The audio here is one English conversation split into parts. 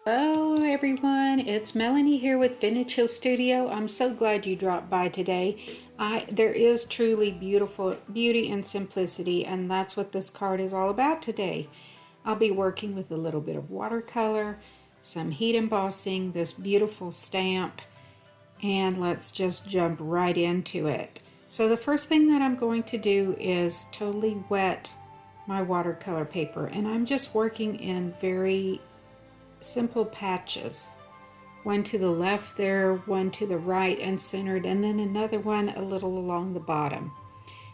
Hello everyone, it's Melanie here with Vintage Hill Studio. I'm so glad you dropped by today. There is truly beauty and simplicity, and that's what this card is all about today. I'll be working with a little bit of watercolor, some heat embossing, this beautiful stamp, and let's just jump right into it. So the first thing that I'm going to do is totally wet my watercolor paper, and I'm just working in very simple patches. One to the left there, one to the right and centered, and then another one a little along the bottom.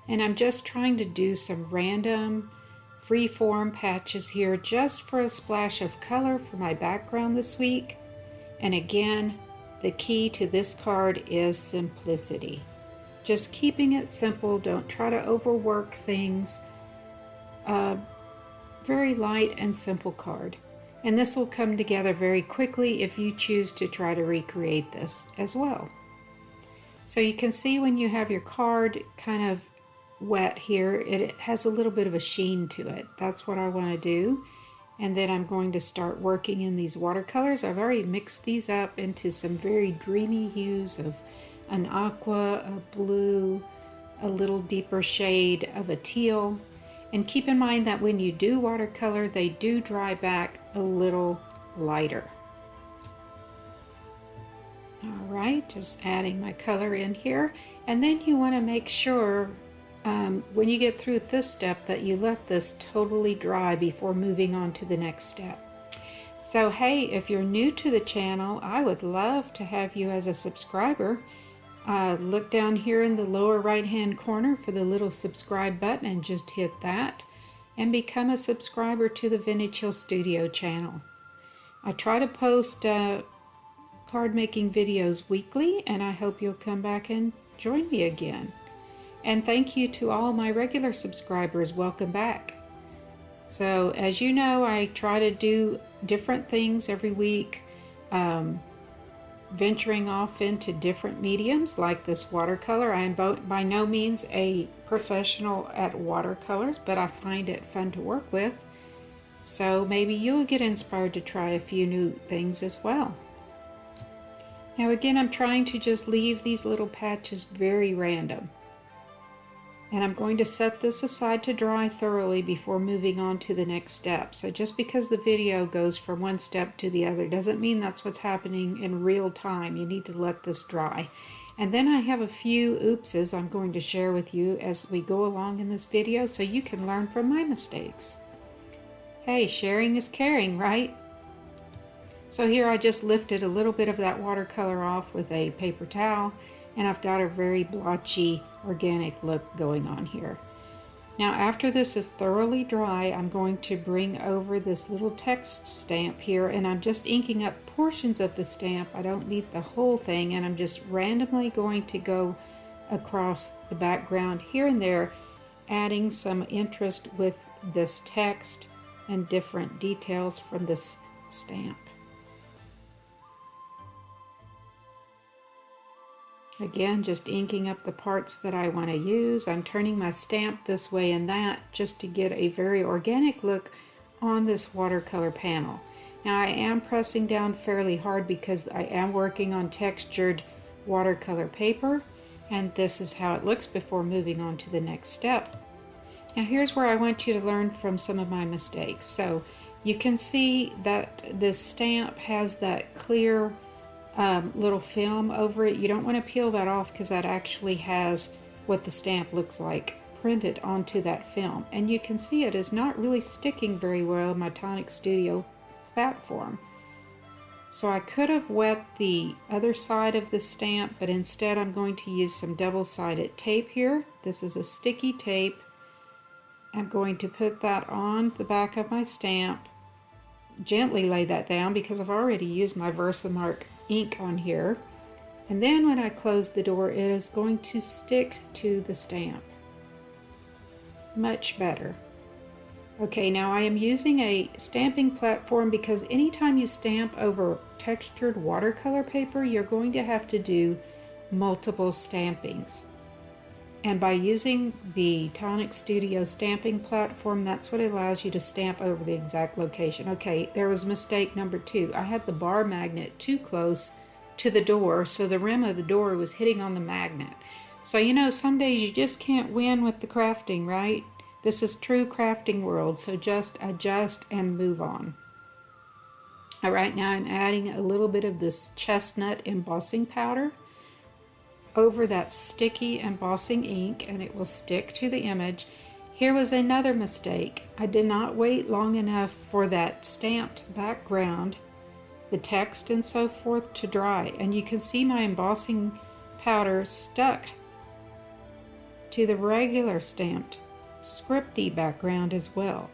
And I'm just trying to do some random free-form patches here just for a splash of color for my background this week. And again, the key to this card is simplicity. Just keeping it simple, don't try to overwork things. Very light and simple card. And this will come together very quickly if you choose to try to recreate this as well. So you can see when you have your card kind of wet here, it has a little bit of a sheen to it. That's what I want to do. And then I'm going to start working in these watercolors. I've already mixed these up into some very dreamy hues of an aqua, a blue, a little deeper shade of a teal. And keep in mind that when you do watercolor, they do dry back a little lighter. All right, just adding my color in here. And then you want to make sure when you get through this step that you let this totally dry before moving on to the next step. So hey, if you're new to the channel, I would love to have you as a subscriber. Look down here in the lower right hand corner for the little subscribe button and just hit that and become a subscriber to the Vintage Hill Studio channel. I try to post card making videos weekly, and I hope you'll come back and join me again. And thank you to all my regular subscribers. Welcome back. So as you know, I try to do different things every week. Venturing off into different mediums like this watercolor. I am by no means a professional at watercolors, but I find it fun to work with. So maybe you'll get inspired to try a few new things as well. Now again, I'm trying to just leave these little patches very random. And I'm going to set this aside to dry thoroughly before moving on to the next step. So just because the video goes from one step to the other doesn't mean that's what's happening in real time. You need to let this dry. And then I have a few oopses I'm going to share with you as we go along in this video so you can learn from my mistakes. Hey, sharing is caring, right? So here I just lifted a little bit of that watercolor off with a paper towel, and I've got a very blotchy organic look going on here. Now after this is thoroughly dry, I'm going to bring over this little text stamp here, and I'm just inking up portions of the stamp. I don't need the whole thing, and I'm just randomly going to go across the background here and there, adding some interest with this text and different details from this stamp. Again, just inking up the parts that I want to use. I'm turning my stamp this way and that just to get a very organic look on this watercolor panel. Now I am pressing down fairly hard because I am working on textured watercolor paper, and this is how it looks before moving on to the next step. Now here's where I want you to learn from some of my mistakes. So you can see that this stamp has that clear little film over it. You don't want to peel that off because that actually has what the stamp looks like printed onto that film. And you can see it is not really sticking very well in my Tonic Studio platform. So I could have wet the other side of the stamp, but instead I'm going to use some double-sided tape here. This is a sticky tape. I'm going to put that on the back of my stamp. Gently lay that down because I've already used my Versamark ink on here, and then when I close the door, it is going to stick to the stamp much better. Okay, now I am using a stamping platform because anytime you stamp over textured watercolor paper, you're going to have to do multiple stampings. And by using the Tonic Studio stamping platform, that's what allows you to stamp over the exact location. Okay, there was mistake number 2. I had the bar magnet too close to the door, so the rim of the door was hitting on the magnet. So you know, some days you just can't win with the crafting, right? This is true crafting world, so just adjust and move on. All right, now I'm adding a little bit of this Chestnut embossing powder over that sticky embossing ink, and it will stick to the image. Here was another mistake. I did not wait long enough for that stamped background, the text and so forth, to dry, and you can see my embossing powder stuck to the regular stamped scripty background as well.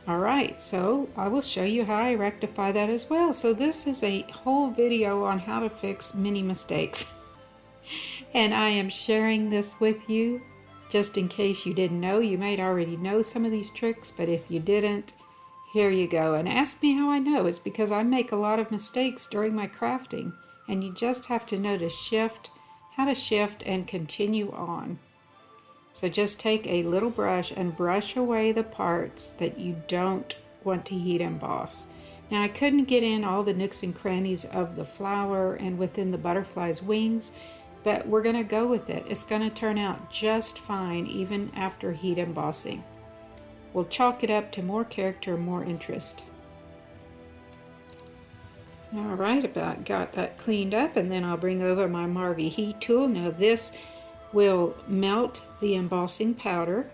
Alright, so I will show you how I rectify that as well. So this is a whole video on how to fix many mistakes. And I am sharing this with you just in case you didn't know. You might already know some of these tricks, but if you didn't, here you go. And ask me how I know. It's because I make a lot of mistakes during my crafting, and you just have to know to shift, how to shift and continue on. So just take a little brush and brush away the parts that you don't want to heat emboss. Now I couldn't get in all the nooks and crannies of the flower and within the butterfly's wings, but we're going to go with it. It's going to turn out just fine even after heat embossing. We'll chalk it up to more character, more interest. Alright, about got that cleaned up, and then I'll bring over my Marvy heat tool. Now this will melt the embossing powder,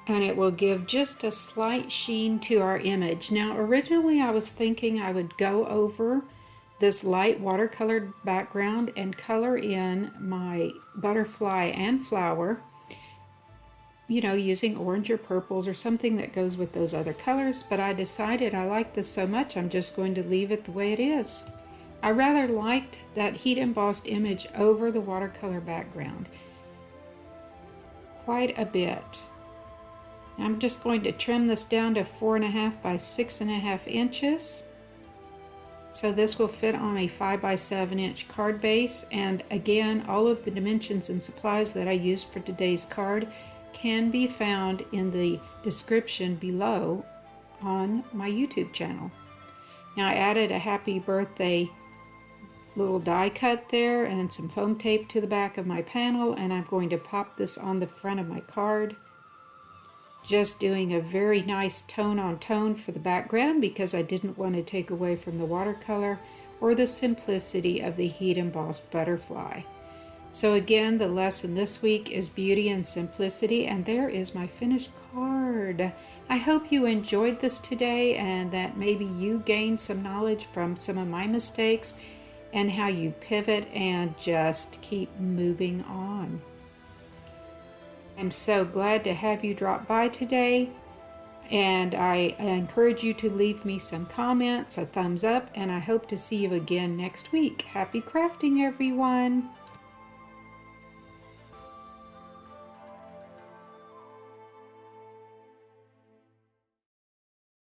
and it will give just a slight sheen to our image. Now originally I was thinking I would go over this light watercolored background and color in my butterfly and flower, you know, using orange or purples or something that goes with those other colors, but I decided I like this so much I'm just going to leave it the way it is. I rather liked that heat embossed image over the watercolor background quite a bit. I'm just going to trim this down to 4.5 by 6.5 inches. So this will fit on a 5 by 7 inch card base, and again, all of the dimensions and supplies that I used for today's card can be found in the description below on my YouTube channel. Now I added a happy birthday little die cut there and some foam tape to the back of my panel, and I'm going to pop this on the front of my card. Just doing a very nice tone on tone for the background because I didn't want to take away from the watercolor or the simplicity of the heat embossed butterfly. So again, the lesson this week is beauty and simplicity, and there is my finished card. I hope you enjoyed this today and that maybe you gained some knowledge from some of my mistakes and how you pivot and just keep moving on. I'm so glad to have you drop by today, and I encourage you to leave me some comments, a thumbs up, and I hope to see you again next week. Happy crafting, everyone!